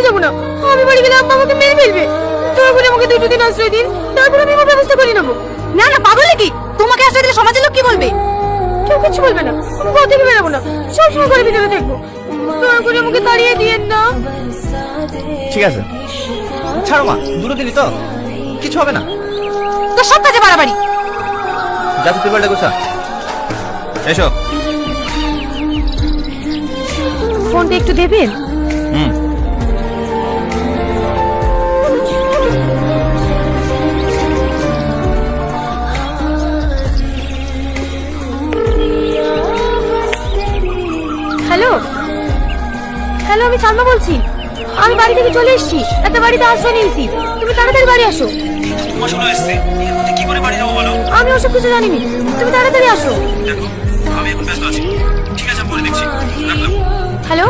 যাবো না, আমি বাড়ি গেলে আব্বা আমাকে মেরে ফেলবে। দয়া করে আমাকে 2 দিন আশ্রয় দিন, তারপর আমি আমার ব্যবস্থা করে নেবো। না না, পাগল নাকি? তোমাকে আশ্রয় দিলে সমাজের লোক কি বলবে? কেউ কিছু বলবে না, আমি ঘর থেকে বেরোবো না, সবসময় ঘরের ভিতরে থাকবো। দয়া করে আমাকে তাড়িয়ে দিয়েন না। ঠিক আছে, ছাড়ো মা, 2 দিনই তো, কিছু হবে না। তো সব কাজে বাড়াবাড়ি। যা তুই বলটা গোছা, এসো। ফোনটা একটু দেবেন? হুম। হ্যালো হ্যালো, আমি সালমা বলছি। আমি বাড়ি থেকে চলে এসেছি, একটা বাড়িতে আশ্রয় নিয়েছি। তুমি তাড়াতাড়ি বাড়ি আসো। তোমার শোনা এসছে, এর মধ্যে কি করে বাড়ি যাবো বলো? আমি ওসব কিছু জানিনি, তুমি তাড়াতাড়ি আসো। দেখো, আমি এখন ব্যস্ত আছি। ঠিক আছে, পরে দেখছি। রাখলাম। হ্যালো